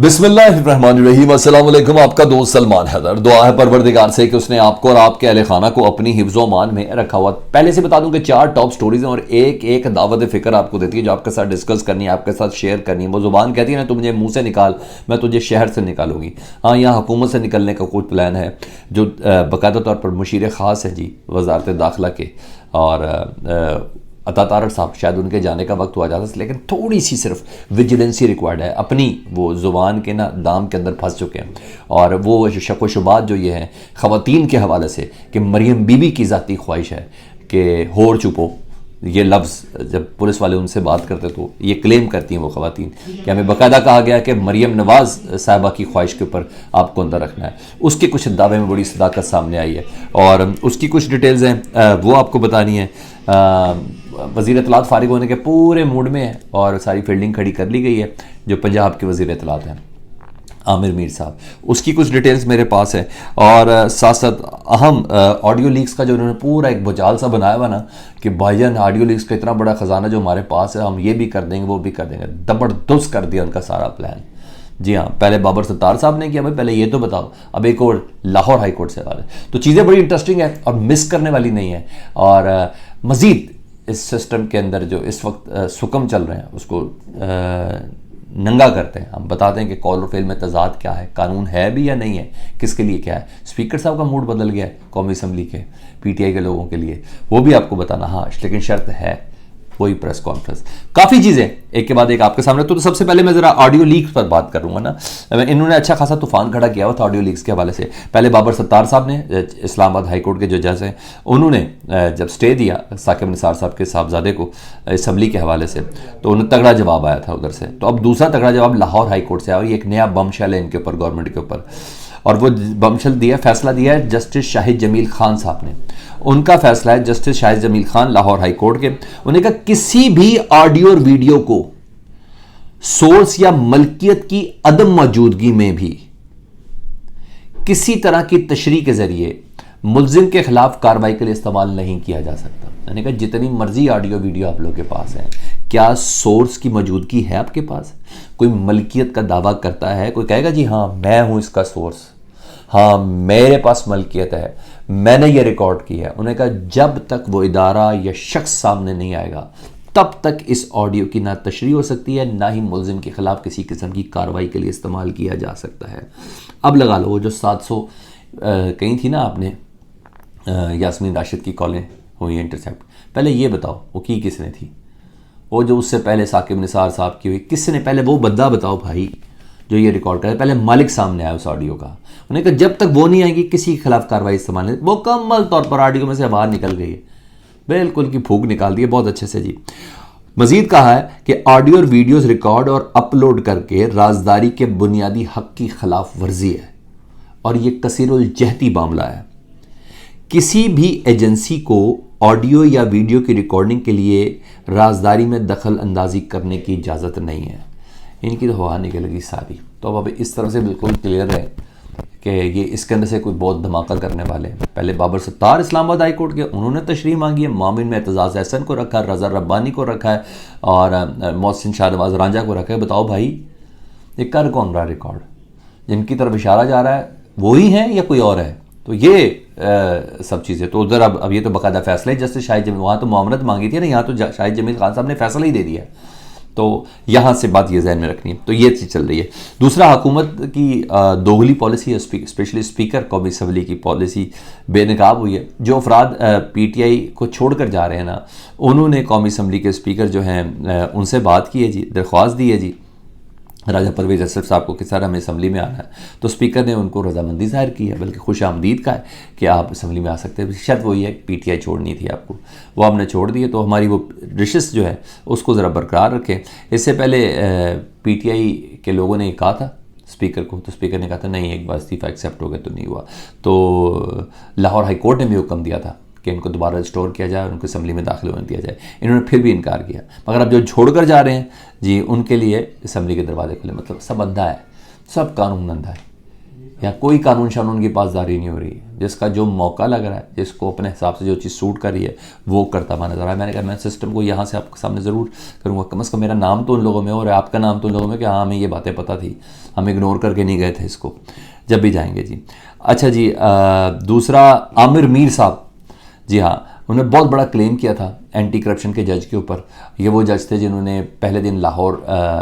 बिस्मिल्लाहिर्रहमानिर्रहीम। अस्सलाम वालेकुम। आपका दोस्त सलमान हैदर। दुआ है परवरदिगार से कि उसने आपको और आपके अहले खाना को अपनी हिफ्ज़ो मान में रखा हुआ। पहले से बता दूं कि 4 टॉप स्टोरीज हैं और एक एक दावत फ़िक्र आपको देती है जो आपके साथ डिस्कस करनी है, आपके साथ शेयर करनी है। वो ज़ुबान कहती है ना, तू मुझे मुंह से निकाल, मैं तुझे शहर से निकालूंगी। हाँ, यहाँ हुकूमत से निकलने का कुछ प्लान है जो बाकायदा तौर पर मुशीर ख़ास है जी वज़ारत दाखिला के, और अता तारड़ साहब शायद उनके जाने का वक्त हुआ जाता है, लेकिन थोड़ी सी सिर्फ विजिलेंसी रिक्वायर्ड है। अपनी वो ज़ुबान के ना दाम के अंदर फंस चुके हैं, और वो शक व शुबात जो ये हैं ख़वातीन के हवाले से कि मरियम बीबी की ज़ाती ख्वाहिश है कि होर चुपो, ये लफ्ज़ जब पुलिस वाले उनसे बात करते तो ये क्लेम करती हैं वो ख़वातीन कि हमें बाकायदा कहा गया कि मरियम नवाज़ साहिबा की ख्वाहिश के ऊपर आपको अंदर रखना है। उसके कुछ दावे में बड़ी सदाकत सामने आई है और उसकी कुछ डिटेल्स हैं, वो आपको बतानी है। वज़ीर इत्तलात फारिग होने के पूरे मूड में है और सारी फील्डिंग खड़ी कर ली गई है। जो पंजाब के वज़ीर इत्तलात हैं आमिर मीर साहब, उसकी कुछ डिटेल्स मेरे पास है। और साथ साथ अहम ऑडियो लीक्स का जो उन्होंने पूरा एक भुजाल सा बनाया हुआ ना कि भाईजान ऑडियो लीक्स का इतना बड़ा ख़जाना जो हमारे पास है, हम ये भी कर देंगे वो भी कर देंगे। ज़बरदस्त कर दिया उनका सारा प्लान। जी हाँ, पहले बाबर सत्तार साहब ने किया, भाई पहले ये तो बताओ, अब एक और लाहौर हाई कोर्ट से वाले। तो चीज़ें बड़ी इंटरेस्टिंग है और मिस करने वाली नहीं है। और मज़ीद इस सिस्टम के अंदर जो इस वक्त सुकम चल रहे हैं उसको नंगा करते हैं। हम बताते हैं कि कॉल और फेल में तजाद क्या है, कानून है भी या नहीं है, किसके लिए क्या है। स्पीकर साहब का मूड बदल गया है कौमी असम्बली के, पीटीआई के लोगों के लिए, वो भी आपको बताना। हाँ, लेकिन शर्त है कोई प्रेस कॉन्फ्रेंस, काफ़ी चीज़ें एक के बाद एक आपके सामने। तो सबसे पहले मैं ज़रा ऑडियो लीक्स पर बात करूँगा ना। इन्होंने अच्छा खासा तूफान खड़ा किया हुआ था ऑडियो लीक्स के हवाले से। पहले बाबर सत्तार साहब ने, इस्लामाबाद हाई कोर्ट के जो जज हैं, उन्होंने जब स्टे दिया साकिब निसार साहब के साहबजादे को असम्बली के हवाले से, तो उन्हें तगड़ा जवाब आया था उधर से। तो अब दूसरा तगड़ा जवाब लाहौर हाई कोर्ट से आया और ये एक नया बमशेल है इनके ऊपर, गवर्नमेंट के ऊपर। और वो बमशेल दिया, फैसला दिया है जस्टिस शाहिद जमील खान साहब ने। उनका फैसला है, justice Shahid Jamil Khan Lahore high court के। उन्होंने कहा किसी भी ऑडियो और वीडियो को सोर्स या मलकियत की अदम मौजूदगी में भी किसी तरह की तशरीह के जरिए मुल्जिम के खिलाफ कार्रवाई के लिए इस्तेमाल नहीं किया जा सकता। मैंने कहा जितनी मर्जी ऑडियो वीडियो आप लोगों के पास है, क्या सोर्स की मौजूदगी है आपके पास? कोई मलकियत का दावा करता है, कोई कहेगा जी हाँ मैं हूं इसका सोर्स, हाँ मेरे पास मलकियत है, मैंने ये रिकॉर्ड किया है। उन्होंने कहा जब तक वो इदारा या शख्स सामने नहीं आएगा तब तक इस ऑडियो की ना तशरीह हो सकती है, ना ही मुल्जिम के खिलाफ किसी किस्म की कार्रवाई के लिए इस्तेमाल किया जा सकता है। अब लगा लो वो जो 700 कहीं थी ना आपने, यास्मीन राशिद की कॉलें हुई इंटरसेप्ट, पहले ये बताओ वो की किसने थी? वो जो उससे पहले साकिब निसार साहब की हुई, किसने पहले वो बंदा बताओ भाई जो ये रिकॉर्ड करे। पहले मालिक सामने आया उस ऑडियो का। उन्होंने कहा जब तक वो नहीं आएगी किसी के खिलाफ कार्रवाई इस्तेमाल नहीं। वो मुकम्मल तौर पर ऑडियो में से बाहर निकल गई है, बिल्कुल की फूक निकाल दी है बहुत अच्छे से जी। मजीद कहा है कि ऑडियो और वीडियोस रिकॉर्ड और अपलोड करके राजदारी के बुनियादी हक की खिलाफ वर्जी है और यह कसीरुल जहती मामला है। किसी भी एजेंसी को ऑडियो या वीडियो की रिकॉर्डिंग के लिए राजदारी में दखल अंदाजी करने की इजाज़त नहीं है। इनकी तो हवा निकलेगी सारी। तो अब इस तरह से बिल्कुल क्लियर है कि ये इसके अंदर से कोई बहुत धमाका करने वाले हैं। पहले बाबर सत्तार इस्लामाबाद हाई कोर्ट के, उन्होंने तशरीह मांगी है, मामिन में एतजाज़ एहसन को रखा है, रज़ा रब्बानी को रखा है और मोहसिन शाहनवाज रांझा को रखा है। बताओ भाई ये कर कौन रहा रिकॉर्ड? जिनकी तरफ इशारा जा रहा है वही है या कोई और है? तो ये सब चीज़ें तो उधर अब ये तो बाकायदा फैसला है जस्टिस शाहिद जमील, वहाँ तो मामलत मांगी थी ना, यहाँ तो शाहिद जमील खान साहब ने फैसला ही दे दिया। तो यहाँ से बात ये जहन में रखनी है। तो ये चीज़ चल रही है। दूसरा, हुकूमत की दोगली पॉलिसी है, स्पेशली स्पीकर कौमी असम्बली की पॉलिसी बेनकाब हुई है। जो अफराद पीटीआई को छोड़ कर जा रहे हैं ना, उन्होंने कौमी असम्बली के स्पीकर जो हैं उनसे बात की है जी, दरख्वास्त दी है जी राजा परवेज़ अशरफ साहब को कि सर हमें असम्बली में आना है। तो स्पीकर ने उनको रजामंदी ज़ाहिर की है, बल्कि खुश आमदीद का है कि आप असम्बली में आ सकते हैं। शर्त वही है पीटीआई छोड़नी थी आपको, वो आपने छोड़ दी है। तो हमारी वो डिशेस जो है उसको ज़रा बरकरार रखें। इससे पहले पीटीआई के लोगों ने कहा था स्पीकर को, तो स्पीकर ने कहा था नहीं, एक बार इस्तीफ़ा एक्सेप्ट हो गया तो नहीं हुआ। तो लाहौर हाई कोर्ट ने भी हुक्म दिया था कि इनको दोबारा रिस्टोर किया जाए और उनको असम्बली में दाखिल होने दिया जाए। इन्होंने फिर भी इनकार किया। मगर अब जो छोड़कर जा रहे हैं जी, उनके लिए असम्बली के दरवाजे खुले। मतलब सब अंधा है, सब कानून अंधा है। या कोई कानून शानून की पासदारी नहीं हो रही है। जिसका जो मौका लग रहा है, जिसको अपने हिसाब से जो चीज़ सूट कर रही है वो करता हुआ नजर आ रहा है। मैंने कहा मैं सिस्टम को यहाँ से आपके सामने ज़रूर करूँगा, कम से कम मेरा नाम तो उन लोगों में और आपका नाम तो उन लोगों में कि हाँ हमें ये बातें पता थी, हम इग्नोर करके नहीं गए थे इसको, जब भी जाएंगे जी। अच्छा जी, दूसरा आमिर मीर साहब, जी हाँ, उन्होंने बहुत बड़ा क्लेम किया था एंटी करप्शन के जज के ऊपर। ये वो जज थे जिन्होंने पहले दिन लाहौर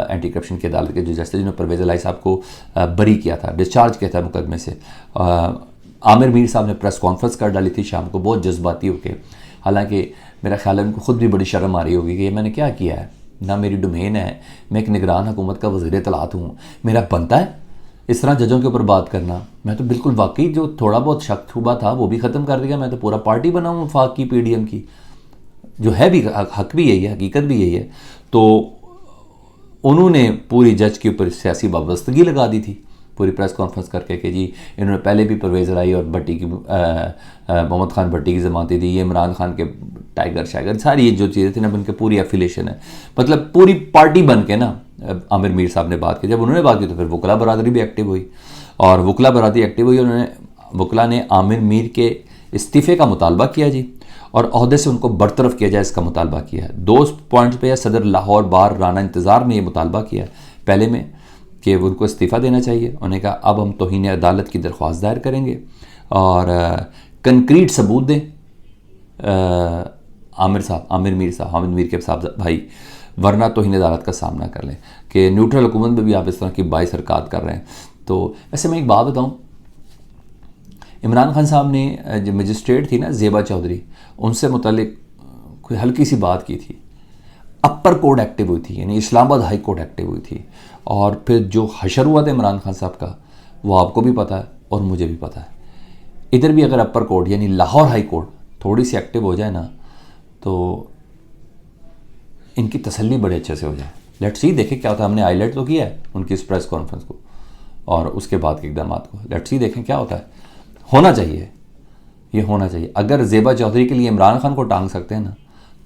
एंटी करप्शन की अदालत के जो जज थे जिन्होंने परवेज़ इलाही साहब को बरी किया था, डिस्चार्ज किया था मुकदमे से। आमिर मीर साहब ने प्रेस कॉन्फ्रेंस कर डाली थी शाम को, बहुत जज्बाती होकर। हालांकि मेरा ख्याल है उनको खुद भी बड़ी शर्म आ रही होगी कि ये मैंने क्या किया है, ना मेरी डोमेन है, मैं एक निगरान हुकूमत का वज़ीर इत्तलात हूँ, मेरा बनता है इस तरह जजों के ऊपर बात करना। मैं तो बिल्कुल वाकई जो थोड़ा बहुत शक शुबा था वो भी ख़त्म कर दिया। मैं तो पूरा पार्टी बना हूँ वफाक की, PDM की, जो है भी हक भी यही है, हकीकत भी यही है। तो उन्होंने पूरी जज के ऊपर सियासी वाबस्तगी लगा दी थी पूरी प्रेस कॉन्फ्रेंस करके कि जी इन्होंने पहले भी परवेज़ इलाही और भट्टी की मोहम्मद खान भट्टी की ज़मानतें दी, ये इमरान खान के टाइगर शाइगर सारी ये जो चीज़ें थी ना उनके पूरी एफिलेशन है, मतलब पूरी पार्टी बन के ना आमिर मीर साहब ने बात की। जब उन्होंने बात की तो फिर वकला बरादरी भी एक्टिव हुई, और वकला बरादरी एक्टिव हुई। उन्होंने वकला ने आमिर मीर के इस्तीफ़े का मुतालबा किया जी, और ओहदे से उनको बरतरफ किया जाए इसका मुतालबा किया है। 2 पॉइंट्स पे सदर लाहौर बार राना इंतज़ार में ये मुतालबा किया है, पहले में कि उनको इस्तीफ़ा देना चाहिए। उन्होंने कहा अब हम तौहीन अदालत की दरख्वास्त दायर करेंगे और कंक्रीट सबूत दें आमिर मीर साहब, हामिद मीर के साहब भाई, वरना तौहीन अदालत का सामना कर लें कि न्यूट्रल हुकूमत में भी आप इस तरह की बाइस हरकत कर रहे हैं। तो वैसे मैं एक बात बताऊँ, इमरान खान साहब ने जो मजिस्ट्रेट थी ना ज़ेबा चौधरी, उनसे मुतल्लिक कोई हल्की सी बात की थी। अपर कोर्ट एक्टिव हुई थी, यानी इस्लामाबाद हाई कोर्ट एक्टिव हुई थी, और फिर जो हशर हुआ था इमरान खान साहब का वो आपको भी पता है और मुझे भी पता है। इधर भी अगर अपर कोर्ट यानी लाहौर हाई कोर्ट थोड़ी सी एक्टिव हो जाए ना तो इनकी तसल्ली बड़े अच्छे से हो जाए। लेट्स सी, देखें क्या होता है। हमने हाईलाइट तो किया है उनकी इस प्रेस कॉन्फ्रेंस को और उसके बाद के इकदाम को, लेट्स सी देखें क्या होता है। होना चाहिए, ये होना चाहिए। अगर ज़ेबा चौधरी के लिए इमरान खान को टांग सकते हैं ना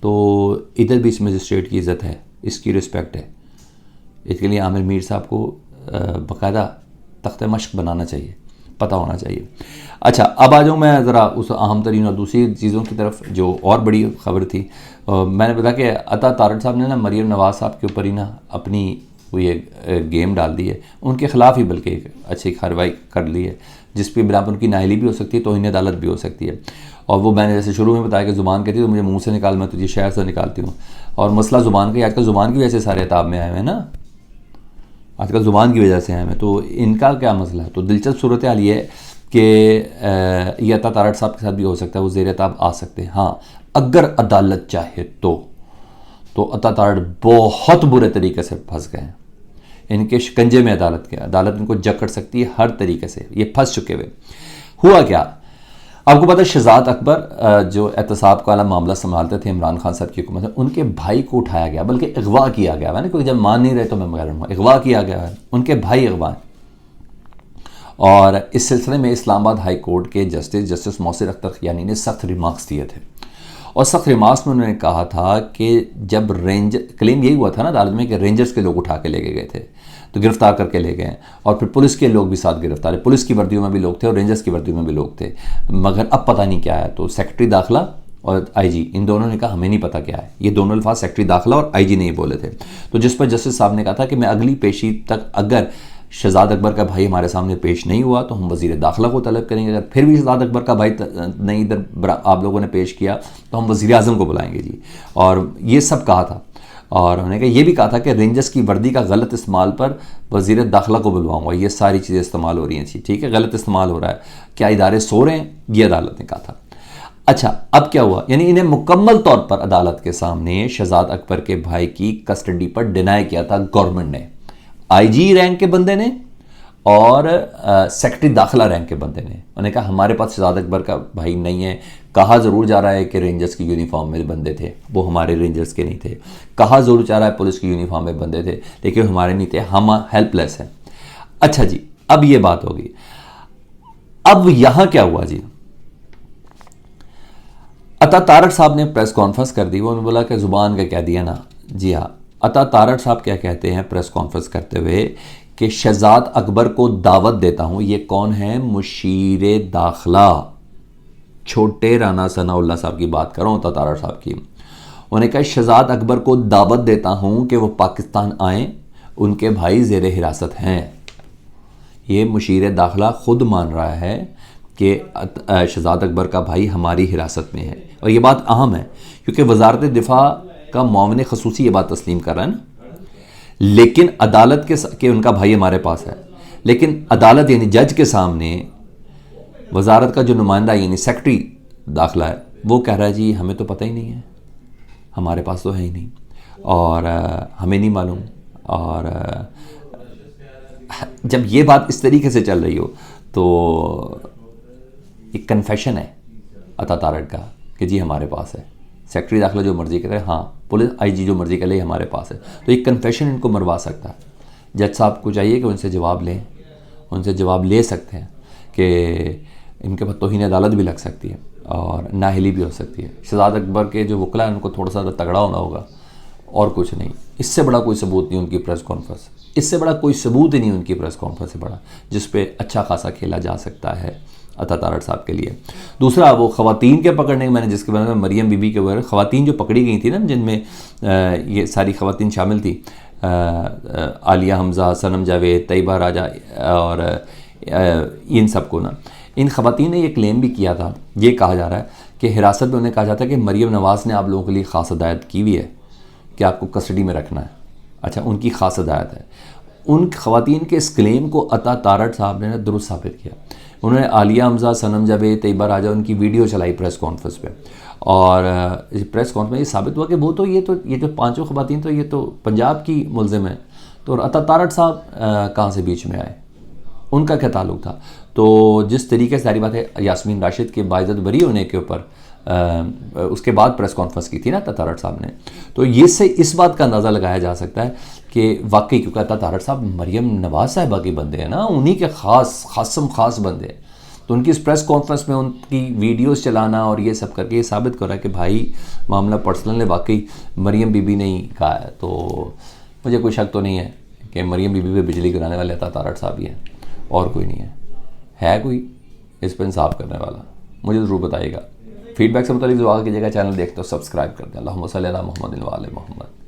तो इधर भी इस मजिस्ट्रेट की इज़्ज़त है, इसकी रिस्पेक्ट है। इसके लिए आमिर मीर साहब को बाकायदा तख्त मश्क बनाना चाहिए, पता होना चाहिए। अच्छा, अब आ जाऊँ मैं ज़रा उस अहम तरीन और दूसरी चीज़ों की तरफ जो और बड़ी खबर थी। मैंने बताया कि अता तारड़ साहब ने ना मरियम नवाज़ साहब के ऊपर ही ना अपनी कोई एक गेम डाल दी है, उनके ख़िलाफ़ ही बल्कि एक अच्छी कार्रवाई कर ली है जिस पर बिना पर उनकी नाअहली भी हो सकती है, तौहीन अदालत भी हो सकती है। और वो मैंने जैसे शुरू में बताया कि ज़ुबान कहती है तो मुझे मुँह से निकाल, मैं तुझे शहर से निकालती हूँ। और मसला ज़ुबान का, आजकल ज़ुबान की वजह से सारे अताब में आए हुए हैं ना, आजकल ज़ुबान की वजह से आए हैं, तो इनका क्या मसला है। तो दिलचस्प सूरत हाल ये है कि ये अता तारड़ साहब के साथ भी हो सकता है, वो ज़ेर ताब आ सकते हैं। हाँ, अगर अदालत चाहे तो अता तारड़ बहुत बुरे तरीके से फंस गए हैं, इनके शिकंजे में अदालत इनको जकड़ सकती है हर तरीके से, ये फंस चुके हुए। हुआ क्या, आपको पता है शहजाद अकबर जो एहतसाब वाला मामला संभालते थे इमरान खान साहब की हुकूमत में, उनके भाई को उठाया गया, बल्कि अगवा किया गया है ना, क्योंकि जब मान नहीं रहे तो मैं कह रहा हूँ अगवा किया गया है, उनके भाई अगवा हैं। और इस सिलसिले में इस्लामाबाद हाई कोर्ट के जस्टिस मोहसिर अख्तर खियानी ने सख्त रिमार्क्स दिए थे, और सख्त रिमार्क्स में उन्होंने कहा था कि जब क्लेम यही हुआ था ना अदालत में कि रेंजर्स के लोग उठा के लेके गए थे, तो गिरफ्तार करके ले गए, और फिर पुलिस के लोग भी साथ गिरफ्तार है, पुलिस की वर्दियों में भी लोग थे और रेंजर्स की वर्दियों में भी लोग थे, मगर अब पता नहीं क्या है। तो सेक्रेटरी दाखिला और IG इन दोनों ने कहा हमें नहीं पता क्या है, ये दोनों अल्फाज सेक्रेटरी दाखिला और IG ने ही बोले थे। तो जिस पर जस्टिस साहब ने कहा था कि मैं अगली पेशी तक अगर शहजाद अकबर का भाई हमारे सामने पेश नहीं हुआ तो हम वज़ीर दाखिला को तलब करेंगे, अगर फिर भी शहजाद अकबर का भाई नहीं इधर आप लोगों ने पेश किया तो हम वज़ीर आज़म को बुलाएंगे जी। और ये सब कहा था, और उन्होंने कहा ये भी कहा था कि रेंजर्स की वर्दी का गलत इस्तेमाल पर वज़ीर दाखिला को बुलवाऊंगा। ये सारी चीज़ें इस्तेमाल हो रही हैं, ठीक है, गलत इस्तेमाल हो रहा है, क्या इदारे सो रहे हैं, ये अदालत ने कहा था। अच्छा, अब क्या हुआ, यानी इन्हें मुकम्मल तौर पर अदालत के सामने शहजाद अकबर के भाई की कस्टडी पर डिनाई किया था गवर्नमेंट ने, IG रैंक के बंदे ने और सेक्रेटरी दाखिला रैंक के बंदे ने। उन्होंने कहा हमारे पास शहजाद अकबर का भाई नहीं है, कहा ज़रूर जा रहा है कि रेंजर्स की यूनिफॉर्म में बंदे थे, वो हमारे रेंजर्स के नहीं थे, कहा ज़रूर जा रहा है पुलिस की यूनिफॉर्म में बंदे थे, लेकिन हमारे नहीं थे, हम हेल्पलेस हैं। अच्छा जी, अब ये बात होगी। अब यहां क्या हुआ जी, अता तारड़ साहब ने प्रेस कॉन्फ्रेंस कर दी, उन्होंने बोला कि ज़ुबान का कह दिया ना। जी हाँ, अता तारड़ साहब क्या कहते हैं प्रेस कॉन्फ्रेंस करते हुए कि शहजाद अकबर को दावत देता हूं। ये कौन है? मुशीर दाखिला छोटे राना सनाउल्लाह साहब की बात कर रहा हूं, तारा साहब की। उन्होंने कहा शहजाद अकबर को दावत देता हूं कि वो पाकिस्तान आए, उनके भाई ज़ेर हिरासत हैं। ये मुशीर दाखिला खुद मान रहा है कि शहजाद अकबर का भाई हमारी हिरासत में है। और ये बात अहम है क्योंकि वजारत दिफा का मुआविन खसूसी ये बात तस्लीम कर रहा है ना, लेकिन अदालत के उनका भाई हमारे पास है, लेकिन अदालत यानी जज के सामने वजारत का जो नुमाइंदा यानी सेक्रेटरी दाखिला है वो कह रहा है जी हमें तो पता ही नहीं है, हमारे पास तो है ही नहीं और हमें नहीं मालूम। और जब ये बात इस तरीके से चल रही हो तो एक कन्फेशन है अता तारड़ का कि जी हमारे पास है, सेक्रेटरी दाखिला जो मर्जी करे, हाँ पुलिस आईजी जो मर्जी करे हमारे पास है, तो एक कन्फेशन इनको मरवा सकता है। जज साहब को चाहिए कि उनसे जवाब लें, उनसे जवाब ले सकते हैं कि इनके पास तौहीन अदालत भी लग सकती है और नाहिली भी हो सकती है। शहजाद अकबर के जो वकला हैं उनको थोड़ा सा तगड़ा होना होगा और कुछ नहीं। इससे बड़ा कोई सबूत नहीं उनकी प्रेस कॉन्फ्रेंस, इससे बड़ा कोई सबूत ही नहीं उनकी प्रेस कॉन्फ्रेंस से बड़ा जिस पे अच्छा खासा खेला जा सकता है अता तारड़ साहब के लिए। दूसरा वो ख़वातीन के पकड़ने, मैंने जिसके बारे में मरियम बीबी के बारे में, ख़वातीन जो पकड़ी गई थी ना जिनमें ये सारी ख़वातीन शामिल थी, आलिया हमज़ा, सनम जावेद, तैयबा राजा और इन सबको ना, इन ख़वातीन ने ये क्लेम भी किया था, ये कहा जा रहा है कि हिरासत में उन्हें कहा जाता है कि मरियम नवाज़ ने आप लोगों के लिए ख़ास हदायत की हुई है कि आपको कस्टडी में रखना है। अच्छा, उनकी ख़ास हदायत है। उन ख़वातीन के इस क्लेम को अता तारड़ साहब ने दुरुस्त साबित किया। उन्होंने आलिया हमज़ा, सनम जावेद, तैयबा राजा उनकी वीडियो चलाई प्रेस कॉन्फ्रेंस पे, और प्रेस कॉन्फ्रेंस में ये साबित हुआ कि वो तो ये जो पांचों ख़वातीन तो ये तो पंजाब की मुलजिम है, तो अता तारड़ साहब कहाँ से बीच में आए, उनका क्या ताल्लुक था। तो जिस तरीके से सारी बात है यास्मीन राशिद के बाइज़्ज़त बरी होने के ऊपर उसके बाद प्रेस कॉन्फ्रेंस की थी ना अता तारड़ साहब ने, तो ये से इस बात का अंदाज़ा लगाया जा सकता है कि वाकई, क्योंकि अता तारड़ साहब मरियम नवाज़ साहिबा के बंदे हैं ना, उन्हीं के ख़ास बंदे हैं। तो उनकी इस प्रेस कॉन्फ्रेंस में उनकी वीडियोस चलाना और ये सब करके ये साबित कर रहा है कि भाई मामला पर्सनल है, वाकई मरियम बीबी ने ही कहा है। तो मुझे कोई शक तो नहीं है कि मरियम बीबी पे बिजली गिराने वाले अता तारड़ साहब ही हैं और कोई नहीं है कोई इस पर इंसाफ करने वाला, मुझे ज़रूर बताइएगा। फीडबैक से मुतालिक दुआ कीजिएगा। चैनल देखते हो सब्सक्राइब कर दें। अल्लाहुम्मा सल्ली अला मुहम्मद व आले मुहम्मद।